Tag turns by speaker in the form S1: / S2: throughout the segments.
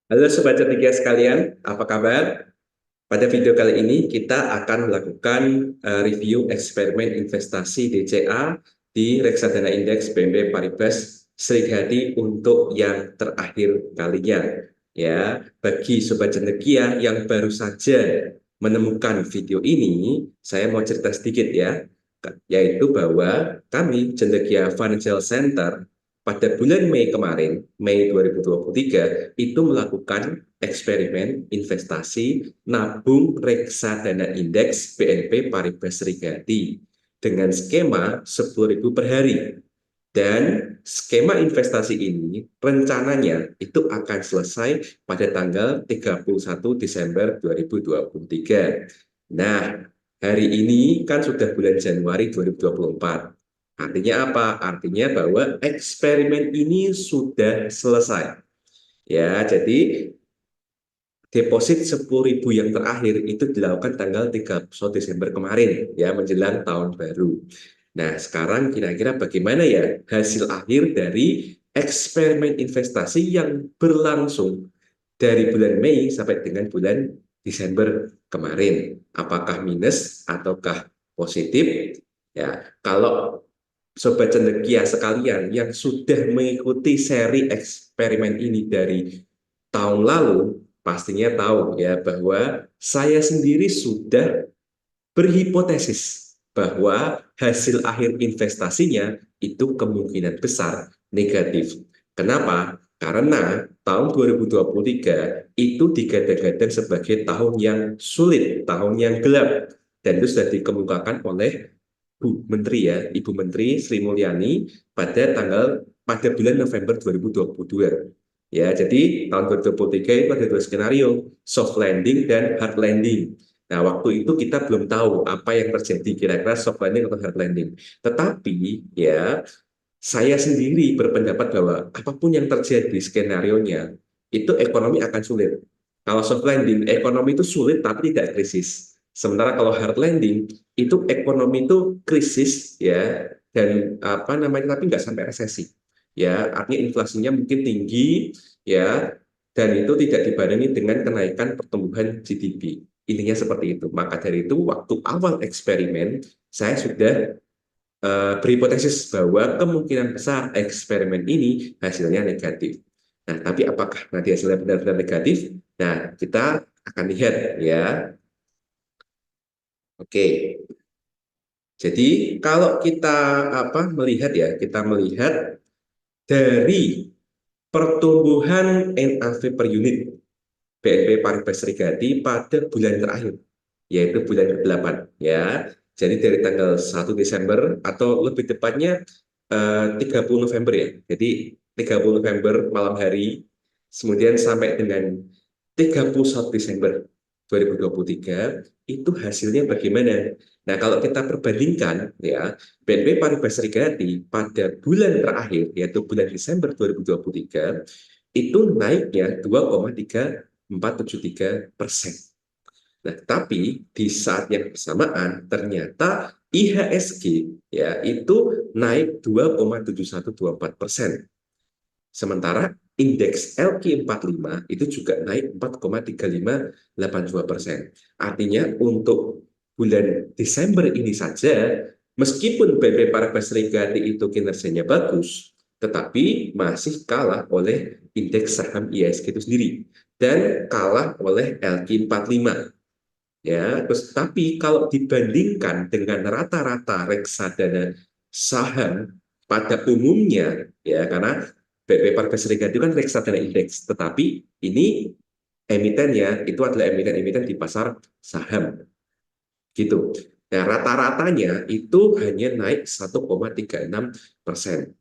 S1: Halo Sobat Cendekia sekalian, apa kabar? Pada video kali ini kita akan melakukan review eksperimen investasi DCA di reksadana indeks BNP Paribas Serikati untuk yang terakhir kalinya. Ya, bagi Sobat Cendekia yang baru saja menemukan video ini, saya mau cerita sedikit ya, yaitu bahwa kami Cendekia Financial Center pada bulan Mei kemarin, Mei 2023, itu melakukan eksperimen investasi nabung reksadana indeks BNP Paribas Serikati dengan skema 10.000 per hari. Dan skema investasi ini rencananya itu akan selesai pada tanggal 31 Desember 2023. Nah, hari ini kan sudah bulan Januari 2024. Artinya apa? Artinya bahwa eksperimen ini sudah selesai. Ya, jadi deposit 10.000 yang terakhir itu dilakukan tanggal 31 Desember kemarin, ya, menjelang tahun baru. Nah, sekarang kira-kira bagaimana ya hasil akhir dari eksperimen investasi yang berlangsung dari bulan Mei sampai dengan bulan Desember kemarin? Apakah minus ataukah positif? Ya, kalau Sobat Cendekia sekalian yang sudah mengikuti seri eksperimen ini dari tahun lalu, pastinya tahu ya bahwa saya sendiri sudah berhipotesis bahwa hasil akhir investasinya itu kemungkinan besar negatif. Kenapa? Karena tahun 2023 itu digadang-gadang sebagai tahun yang sulit, tahun yang gelap. Dan itu sudah dikemukakan oleh Bu Menteri ya, Ibu Menteri Sri Mulyani pada bulan November 2022. Ya, jadi tahun 2023 itu ada dua skenario, soft landing dan hard landing. Nah, waktu itu kita belum tahu apa yang terjadi kira-kira soft landing atau hard landing. Tetapi ya, saya sendiri berpendapat bahwa apapun yang terjadi skenario-nya, itu ekonomi akan sulit. Kalau soft landing, ekonomi itu sulit tapi tidak krisis. Sementara kalau hard landing, itu ekonomi itu krisis ya, dan apa namanya, tapi nggak sampai resesi. Ya, artinya inflasinya mungkin tinggi ya, dan itu tidak dibarengi dengan kenaikan pertumbuhan GDP. Intinya seperti itu. Maka dari itu, waktu awal eksperimen, saya sudah berhipotesis bahwa kemungkinan besar eksperimen ini hasilnya negatif. Nah, tapi apakah nanti hasilnya benar-benar negatif? Nah, kita akan lihat ya. Oke. Jadi kalau kita melihat ya, kita melihat dari pertumbuhan NAV per unit BNP Paribas Serikati pada bulan terakhir, yaitu bulan ke-8 ya. Jadi dari tanggal 1 Desember atau lebih tepatnya 30 November ya. Jadi 30 November malam hari, kemudian sampai dengan 31 Desember 2023 itu hasilnya bagaimana? Nah, kalau kita perbandingkan ya, BNP Paribas Serikati pada bulan terakhir yaitu bulan Desember 2023 itu naiknya 2,3473%. Nah, tapi di saat yang bersamaan ternyata IHSG ya itu naik 2,7124%. Sementara indeks LQ45 itu juga naik 4,3582%. Artinya untuk bulan Desember ini saja, meskipun BNP Paribas Serikati itu kinerjanya bagus, tetapi masih kalah oleh indeks saham IHSG itu sendiri dan kalah oleh LQ45. Ya, terus tapi kalau dibandingkan dengan rata-rata reksadana saham pada umumnya, ya karena BP Paribas Serikati itu kan reksadana indeks, tetapi ini emitennya itu adalah emiten-emiten di pasar saham, gitu. Nah, rata-ratanya itu hanya naik 1,36%.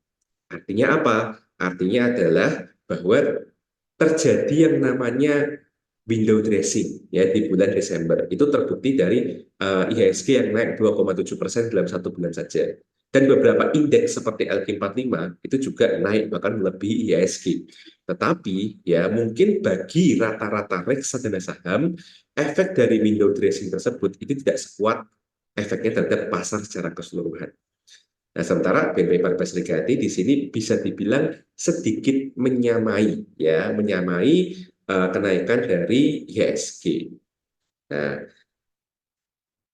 S1: Artinya apa? Artinya adalah bahwa terjadi yang namanya window dressing ya di bulan Desember. Itu terbukti dari IHSG yang naik 2,7% dalam satu bulan saja. Dan beberapa indeks seperti LQ45 itu juga naik bahkan melebihi IHSG. Tetapi ya mungkin bagi rata-rata reksadana saham, efek dari window dressing tersebut itu tidak sekuat efeknya terhadap pasar secara keseluruhan. Nah, sementara BNP Paribas Serikati di sini bisa dibilang sedikit menyamai, ya, menyamai kenaikan dari IHSG. Nah,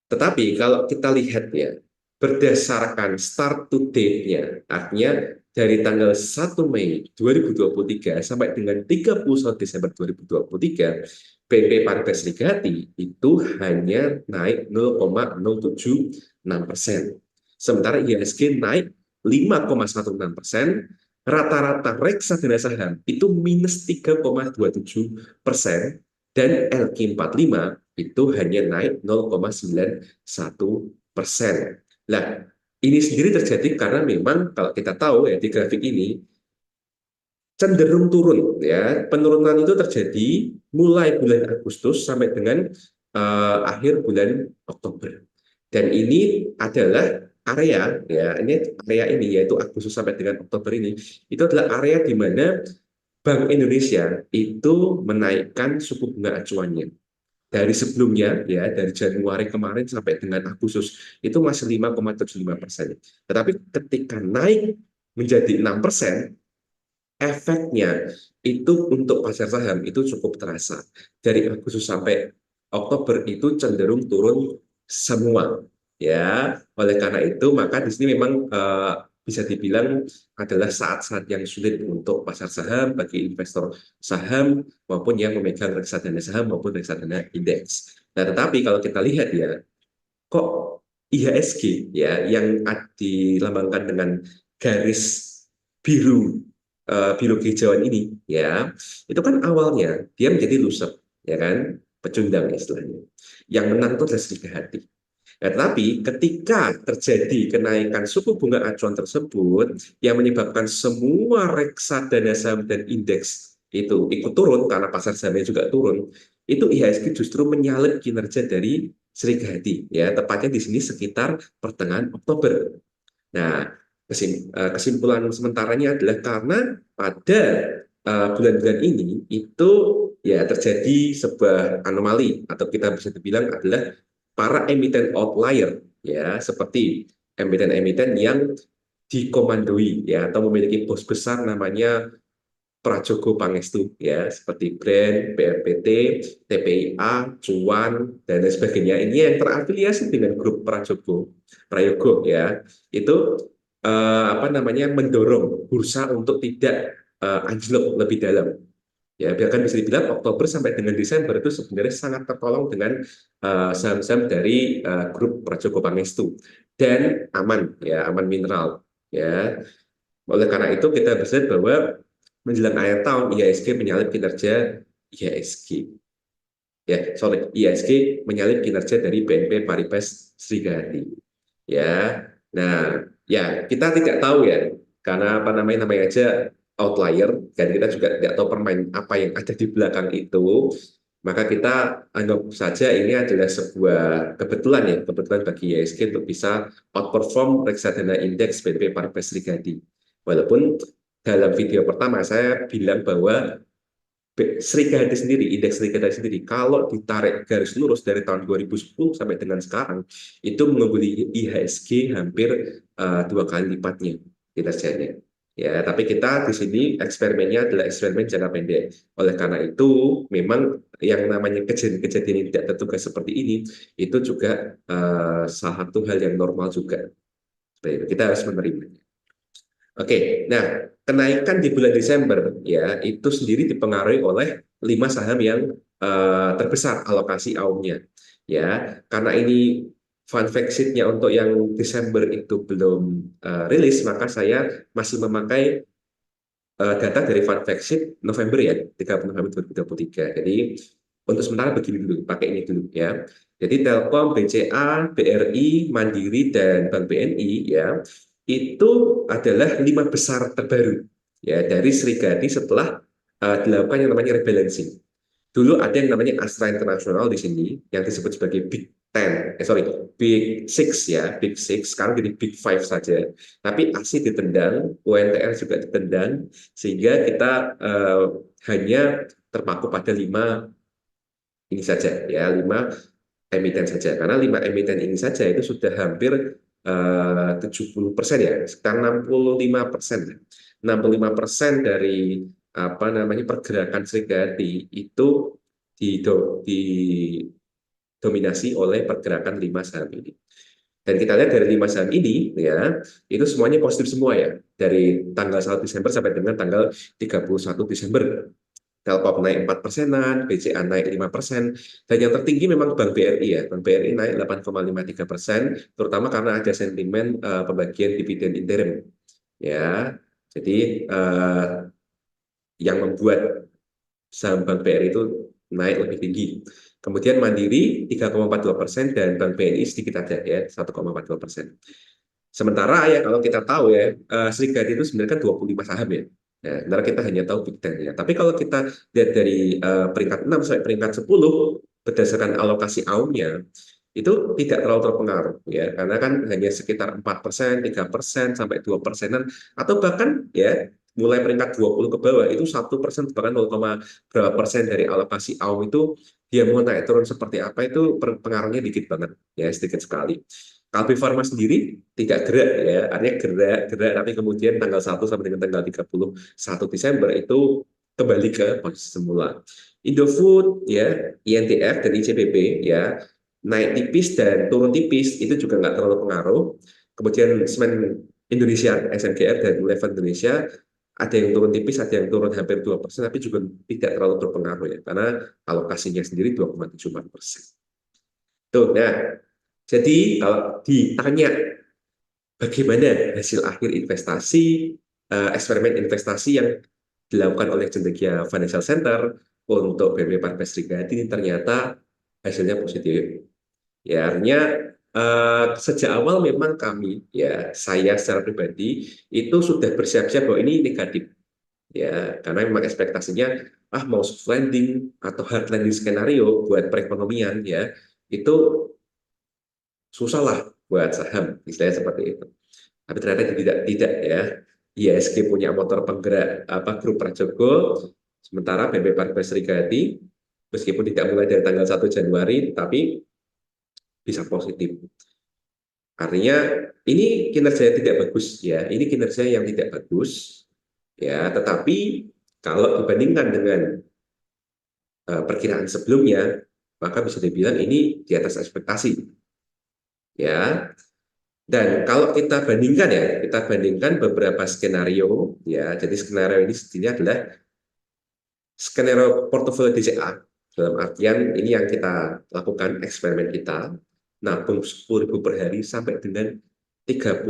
S1: tetapi kalau kita lihat ya, berdasarkan start to date-nya, artinya dari tanggal 1 Mei 2023 sampai dengan 31 Desember 2023, BNP Paribas Serikati itu hanya naik 0,076%. Sementara IHSG naik 5,16%, rata-rata reksadana saham itu minus 3,27%, dan LQ45 itu hanya naik 0,91%. Nah, ini sendiri terjadi karena memang kalau kita tahu ya di grafik ini cenderung turun ya. Penurunan itu terjadi mulai bulan Agustus sampai dengan akhir bulan Oktober. Dan ini adalah area ya, ini yaitu Agustus sampai dengan Oktober ini itu adalah area di mana Bank Indonesia itu menaikkan suku bunga acuannya. Dari sebelumnya ya, dari Januari kemarin sampai dengan Agustus itu masih 5,75%. Tetapi ketika naik menjadi 6%, efeknya itu untuk pasar saham itu cukup terasa. Dari Agustus sampai Oktober itu cenderung turun semua. Ya, oleh karena itu maka di sini memang bisa dibilang adalah saat-saat yang sulit untuk pasar saham bagi investor saham maupun yang memegang reksadana saham maupun reksadana indeks. Nah, tetapi kalau kita lihat ya, kok IHSG ya yang dilambangkan dengan garis biru biru kehijauan ini ya, itu kan awalnya dia menjadi loser ya kan, pecundang istilahnya. Yang menang itu adalah sedikit hati. Nah, tetapi ketika terjadi kenaikan suku bunga acuan tersebut yang menyebabkan semua reksadana saham dan indeks itu ikut turun karena pasar sahamnya juga turun, itu IHSG justru menyalip kinerja dari Serikati ya, tepatnya di sini sekitar pertengahan Oktober. Nah, kesimpulan sementaranya adalah karena pada bulan-bulan ini itu ya terjadi sebuah anomali atau kita bisa dibilang adalah para emiten outlier ya, seperti emiten-emiten yang dikomandoi ya atau memiliki bos besar namanya Prajogo Pangestu ya, seperti BRAND, BRPT, TPIA, Cuan dan lain sebagainya. Ini yang terafiliasi dengan grup Prayogo ya. Itu apa namanya mendorong bursa untuk tidak anjlok lebih dalam. Ya, biarkan bisa dibilang Oktober sampai dengan Desember itu sebenarnya sangat tertolong dengan saham-saham dari grup Prajogo Pangestu dan aman ya, aman mineral ya. Oleh karena itu kita bisa lihat bahwa menjelang akhir tahun IHSG menyalip kinerja IHSG. IHSG menyalip kinerja dari BNP Paribas Serikati. Ya, nah, ya kita tidak tahu ya, karena apa namanya aja outlier, dan kita juga tidak tahu permain apa yang ada di belakang itu. Maka kita anggap saja ini adalah sebuah kebetulan ya, kebetulan bagi IHSG untuk bisa outperform reksadana indeks BNP Paribas Serikati. Walaupun dalam video pertama saya bilang bahwa Serikati sendiri, indeks Serikati sendiri, kalau ditarik garis lurus dari tahun 2010 sampai dengan sekarang, itu mengungguli IHSG hampir 2 kali lipatnya kinerjanya. Ya, tapi kita di sini eksperimennya adalah eksperimen jangka pendek. Oleh karena itu, memang yang namanya kejadian-kejadian yang tidak terduga seperti ini, itu juga salah satu hal yang normal juga. Kita harus menerimanya. Oke, nah kenaikan di bulan Desember ya itu sendiri dipengaruhi oleh 5 saham yang terbesar alokasi AUM-nya ya. Karena ini fun fact sheet-nya untuk yang Desember itu belum rilis, maka saya masih memakai data dari fun fact sheet November ya, 30 November 2023. Jadi untuk sementara begini dulu, pakai ini dulu ya. Jadi Telkom, BCA, BRI, Mandiri, dan Bank BNI ya, itu adalah 5 besar terbaru ya dari Serikati setelah dilakukan yang namanya rebalancing. Dulu ada yang namanya Astra International di sini yang disebut sebagai Big Ten, Big Six ya, Big Six. Sekarang jadi Big Five saja. Tapi ASI ditendang, UNTR juga ditendang, sehingga kita hanya terpaku pada 5 ini saja ya, 5 emiten saja. Karena 5 emiten ini saja itu sudah hampir 70% ya, sekitar 65%. 65% dari apa namanya pergerakan Serikati itu didominasi oleh pergerakan 5 saham ini. Dan kita lihat dari 5 saham ini, ya, itu semuanya positif semua ya. Dari tanggal 1 Desember sampai dengan tanggal 31 Desember. Telkom naik 4 persenan, BCA naik 5%, dan yang tertinggi memang Bank BRI ya. Bank BRI naik 8,53%, terutama karena ada sentimen pembagian dividen interim. Ya, jadi yang membuat saham Bank BRI itu naik lebih tinggi. Kemudian Mandiri 3,42% dan Bank BNI sedikit aja ya 1,42%. Sementara ya kalau kita tahu ya Serikati itu sebenarnya kan 25 saham ya. Nah, sebenarnya kita hanya tahu Big Ten ya. Tapi kalau kita lihat dari peringkat 6 sampai peringkat 10 berdasarkan alokasi AUM-nya itu tidak terlalu terpengaruh ya karena kan hanya sekitar 4%, 3% sampai 2%-an atau bahkan ya mulai peringkat 20 ke bawah itu 1% bahkan 0, berapa persen dari alokasi AUM itu dia mau naik turun seperti apa itu pengaruhnya dikit banget ya sedikit sekali. Kalbe Farma sendiri tidak gerak ya, artinya gerak tapi kemudian tanggal 1 sampai dengan tanggal 31 Desember itu kembali ke posisi semula. Indofood ya, INTF dan ICBP ya naik tipis dan turun tipis itu juga nggak terlalu pengaruh. Kemudian semen Indonesia, SMGR dan Level Indonesia ada yang turun tipis, ada yang turun hampir 2%, tapi juga tidak terlalu berpengaruh ya, karena alokasinya sendiri 2,74%. Tuh, nah, jadi kalau ditanya bagaimana hasil akhir investasi, eksperimen investasi yang dilakukan oleh Cendekia Financial Center untuk BNP Paribas Serikati ini ternyata hasilnya positif. Ya, artinya sejak awal memang kami, ya saya secara pribadi itu sudah bersiap-siap bahwa ini negatif, ya karena memang ekspektasinya mau soft landing atau hard landing skenario buat perekonomian ya itu susah lah buat saham, istilahnya seperti itu. Tapi ternyata tidak ya. IHSG punya motor penggerak grup Prajogo, sementara BNP Paribas Serikati meskipun tidak mulai dari tanggal 1 Januari, tapi bisa positif. Artinya ini kinerja yang tidak bagus ya, ini kinerja yang tidak bagus ya, tetapi kalau dibandingkan dengan perkiraan sebelumnya, maka bisa dibilang ini di atas ekspektasi ya. Dan kalau kita bandingkan ya, kita bandingkan beberapa skenario ya. Jadi skenario ini sendiri adalah skenario portofolio DCA. Dalam artian ini yang kita lakukan eksperimen kita, nabung 10.000 per hari sampai dengan 31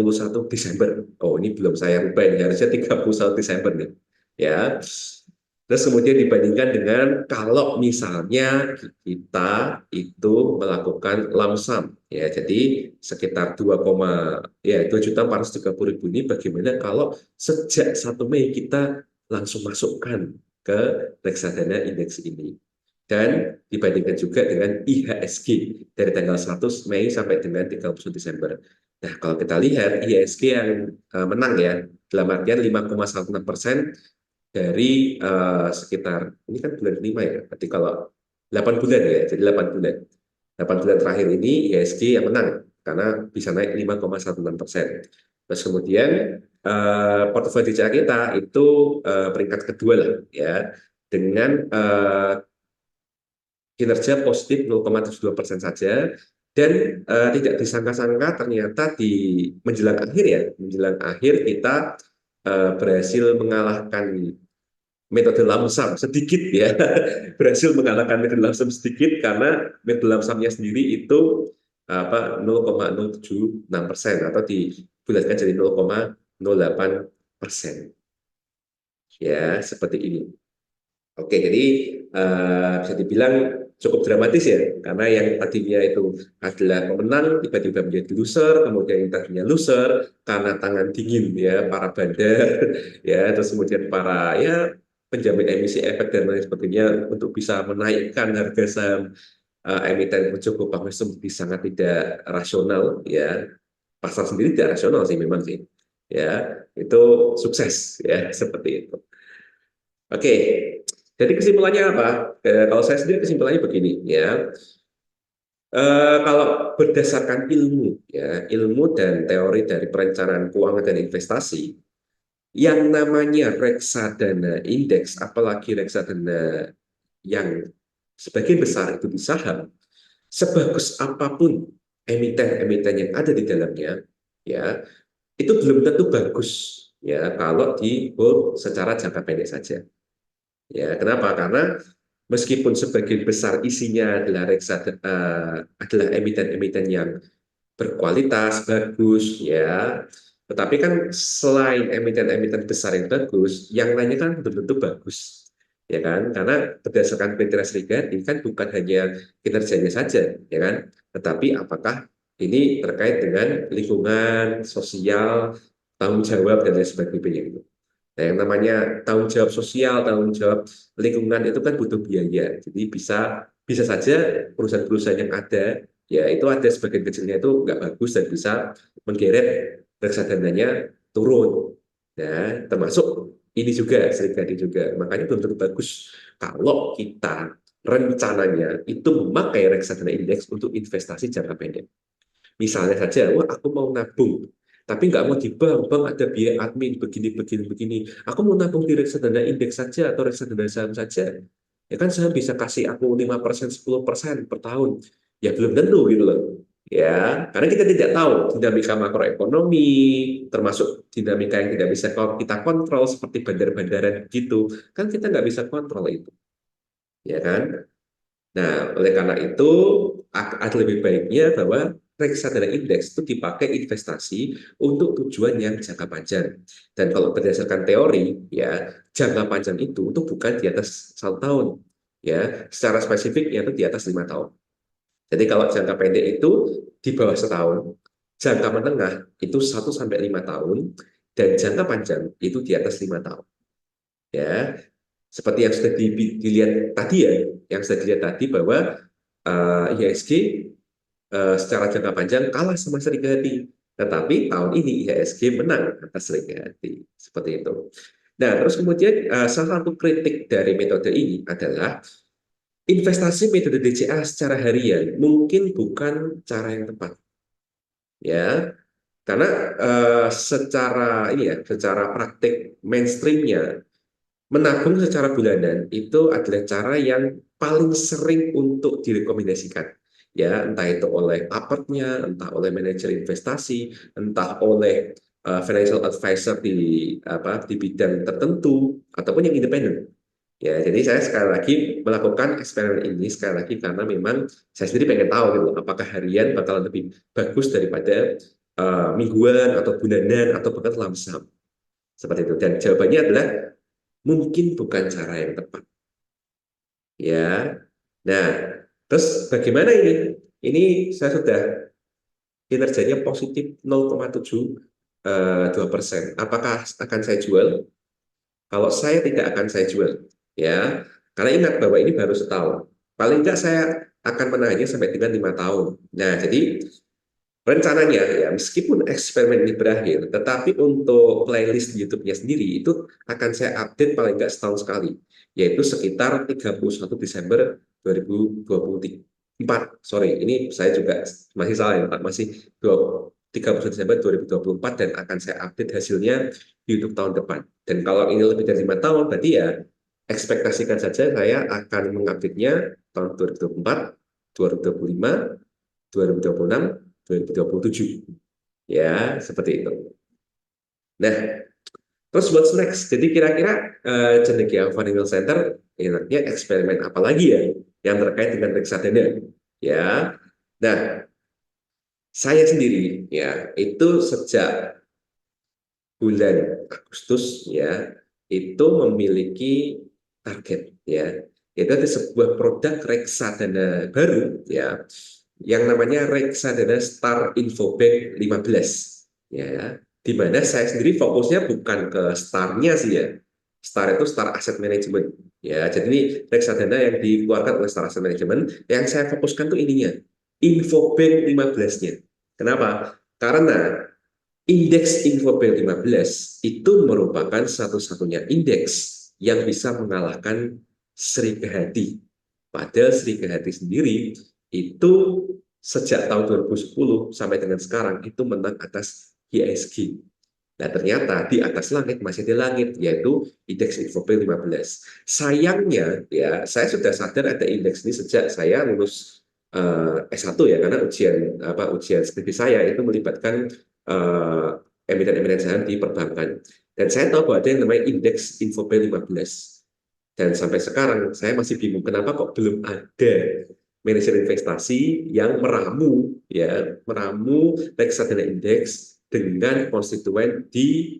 S1: Desember. Oh, ini belum saya rubah ini, harusnya 31 Desember nih. Ya. Terus kemudian dibandingkan dengan kalau misalnya kita itu melakukan lump sum ya, jadi sekitar 2.430.000 ini bagaimana kalau sejak 1 Mei kita langsung masukkan ke reksadana indeks ini dan dibandingkan juga dengan IHSG dari tanggal 100 Mei sampai dengan 31 Desember. Nah, kalau kita lihat IHSG yang menang ya, dalam artian 5,16% dari sekitar ini kan bulan 5 ya, berarti kalau 8 bulan ya, jadi 8 bulan. 8 bulan terakhir ini IHSG yang menang karena bisa naik 5,16%. Terus kemudian portofolio DCA kita itu peringkat kedua lah ya dengan kinerja positif 0,72% saja dan tidak disangka-sangka ternyata di menjelang akhir ya, menjelang akhir kita berhasil mengalahkan metode lamsam sedikit ya berhasil mengalahkan metode lamsam sedikit karena metode lamsamnya sendiri itu 0,076% atau dibulatkan jadi 0,08% ya seperti ini. Oke, jadi bisa dibilang cukup dramatis ya, karena yang tadinya itu adalah pemenang tiba-tiba menjadi loser, kemudian yang tadinya loser karena tangan dingin ya para bandar, ya, terus kemudian para ya penjamin emisi efek dan lain sebagainya untuk bisa menaikkan harga saham emiten cukup bagus menjadi sangat tidak rasional ya, pasar sendiri tidak rasional sih memang sih, ya itu sukses ya seperti itu. Oke, jadi kesimpulannya apa? Kalau saya sendiri kesimpulannya begini ya. Kalau berdasarkan ilmu ya, ilmu dan teori dari perencanaan keuangan dan investasi, yang namanya reksadana indeks, apalagi reksadana yang sebagian besar itu di saham, sebagus apapun emiten-emiten yang ada di dalamnya, ya itu belum tentu bagus ya kalau di hold secara jangka pendek saja. Ya, kenapa? Karena meskipun sebagian besar isinya adalah adalah emiten-emiten yang berkualitas bagus ya, tetapi kan selain emiten-emiten besar yang bagus, yang lainnya kan belum tentu bagus, ya kan? Karena berdasarkan kriteria serigati kan bukan hanya kinerjanya saja, ya kan? Tetapi apakah ini terkait dengan lingkungan, sosial, tanggung jawab dan lain sebagainya itu. Nah, yang namanya tanggung jawab sosial, tanggung jawab lingkungan itu kan butuh biaya. Jadi bisa bisa saja perusahaan-perusahaan yang ada, ya itu ada sebagian kecilnya itu nggak bagus dan bisa menggeret reksadananya turun. Ya, termasuk ini juga, serikadi juga. Makanya belum tentu bagus kalau kita rencananya itu memakai reksadana indeks untuk investasi jangka pendek. Misalnya saja, wah aku mau nabung, tapi nggak mau di bank, bank ada biaya admin, begini, begini, begini. Aku mau nabung di reksadana indeks saja atau reksadana saham saja. Ya kan saham bisa kasih aku 5%, 10% per tahun. Ya belum tentu gitu loh. Ya, karena kita tidak tahu dinamika makroekonomi, termasuk dinamika yang tidak bisa kita kontrol seperti bandar-bandaran gitu. Kan kita nggak bisa kontrol itu, ya kan? Nah, oleh karena itu, ada lebih baiknya bahwa reksadana indeks itu dipakai investasi untuk tujuan yang jangka panjang. Dan kalau berdasarkan teori, ya jangka panjang itu bukan di atas 1 tahun, ya secara spesifik itu di atas 5 tahun. Jadi kalau jangka pendek itu di bawah setahun, jangka menengah itu 1 sampai 5 tahun, dan jangka panjang itu di atas 5 tahun. Ya, seperti yang sudah dilihat tadi ya, yang sudah dilihat tadi bahwa IHSG secara jangka panjang kalah sama Serikandi. Tetapi tahun ini IHSG menang atas Serikandi. Seperti itu. Nah, terus kemudian salah satu kritik dari metode ini adalah investasi metode DCA secara harian mungkin bukan cara yang tepat. Ya, karena secara ini ya, secara praktik mainstreamnya menabung secara bulanan itu adalah cara yang paling sering untuk direkomendasikan. Ya, entah itu oleh apartnya, entah oleh manajer investasi, entah oleh financial advisor di bidang tertentu ataupun yang independen. Ya, jadi saya sekali lagi melakukan eksperimen ini sekali lagi karena memang saya sendiri pengen tahu gitu, apakah harian bakal lebih bagus daripada mingguan atau bulanan atau bahkan lamsam seperti itu. Dan jawabannya adalah mungkin bukan cara yang tepat. Ya, nah, terus bagaimana ini? Ini saya sudah kinerjanya positif 0,72%. Apakah akan saya jual? Kalau saya tidak akan saya jual, ya, karena ingat bahwa ini baru setahun. Paling tidak saya akan menahannya sampai dengan 5 tahun. Nah, jadi rencananya ya meskipun eksperimen ini berakhir, tetapi untuk playlist di YouTube-nya sendiri itu akan saya update paling nggak setahun sekali, yaitu sekitar 31 Desember 2024. Sorry, ini saya juga masih salah ya Pak, masih 31 Desember 2024 dan akan saya update hasilnya di YouTube tahun depan. Dan kalau ini lebih dari 5 tahun, berarti ya ekspektasikan saja saya akan mengupdate-nya tahun 2024, 2025, 2026, 2027. Ya, seperti itu. Nah, terus what's next? Jadi kira-kira Cendekia Funny Center enaknya eksperimen apa lagi ya yang terkait dengan reksadana? Ya. Nah, saya sendiri ya itu sejak bulan Agustus ya itu memiliki target ya. Itu ada sebuah produk reksadana baru ya yang namanya reksadana Star Infobank 15 ya, di mana saya sendiri fokusnya bukan ke Starnya sih ya. Star itu Star Asset Management ya. Jadi ini reksadana yang dikeluarkan oleh Star Asset Management yang saya fokuskan tuh ininya Infobank 15-nya. Kenapa? Karena indeks Infobank 15 itu merupakan satu-satunya indeks yang bisa mengalahkan Serikahati. Padahal Serikahati sendiri itu sejak tahun 2010 sampai dengan sekarang itu menang atas ISG. Nah, ternyata di atas langit masih ada langit, yaitu indeks Infopay 15. Sayangnya, ya, saya sudah sadar ada indeks ini sejak saya lulus S1 ya, karena ujian skripsi saya itu melibatkan emiten-emiten saham di perbankan. Dan saya tahu bahwa ada yang namanya indeks Infopay 15. Dan sampai sekarang saya masih bingung kenapa kok belum ada manajer investasi yang meramu reksadana indeks dengan konstituen di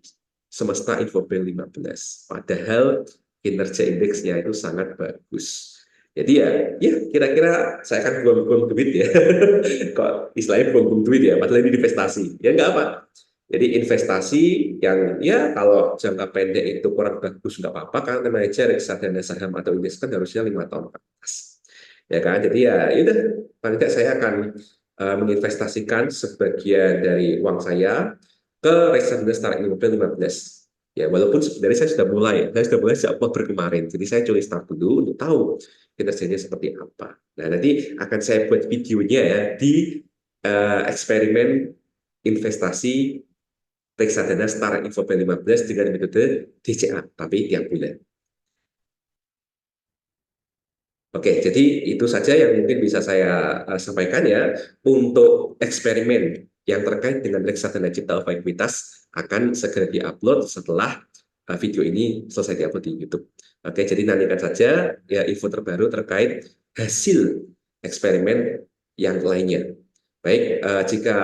S1: semesta Infopay 15. Padahal kinerja indeksnya itu sangat bagus. Jadi ya kira-kira saya akan buang-buang duit ya. Kok istilahnya buang-buang duit ya, padahal ini investasi. Ya nggak apa. Jadi investasi yang ya kalau jangka pendek itu kurang bagus nggak apa-apa, karena namanya aja reksadana saham atau indeks kan harusnya 5 tahun ke atas. Ya kan, jadi ya udah, paling tidak saya akan menginvestasikan sebagian dari uang saya ke reksadana Startup Immobile 15. Ya, walaupun sebenarnya saya sudah mulai sejak Oktober kemarin. Jadi saya coba start dulu untuk tahu kinerjanya seperti apa. Nah, nanti akan saya buat videonya ya di eksperimen investasi reksadana Startup Immobile 15 dengan metode DCA, tapi tiap bulan. Oke, jadi itu saja yang mungkin bisa saya sampaikan ya. Untuk eksperimen yang terkait dengan reksadana Cipta Alpha Equitas akan segera diupload setelah video ini selesai diupload di YouTube. Oke, jadi nantikan saja ya info terbaru terkait hasil eksperimen yang lainnya. Baik, jika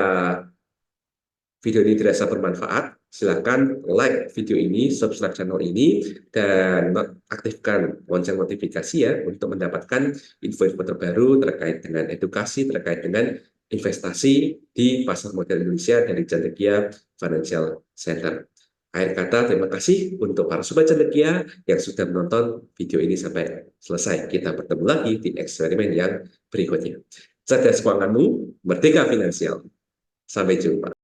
S1: video ini dirasa bermanfaat, silakan like video ini, subscribe channel ini, dan aktifkan lonceng notifikasi ya untuk mendapatkan info-info terbaru terkait dengan edukasi, terkait dengan investasi di pasar modal Indonesia dari Cendekia Financial Center. Akhir kata, terima kasih untuk para sobat Cendekia yang sudah menonton video ini sampai selesai. Kita bertemu lagi di eksperimen yang berikutnya. Cerdas keuanganmu, merdeka finansial. Sampai jumpa.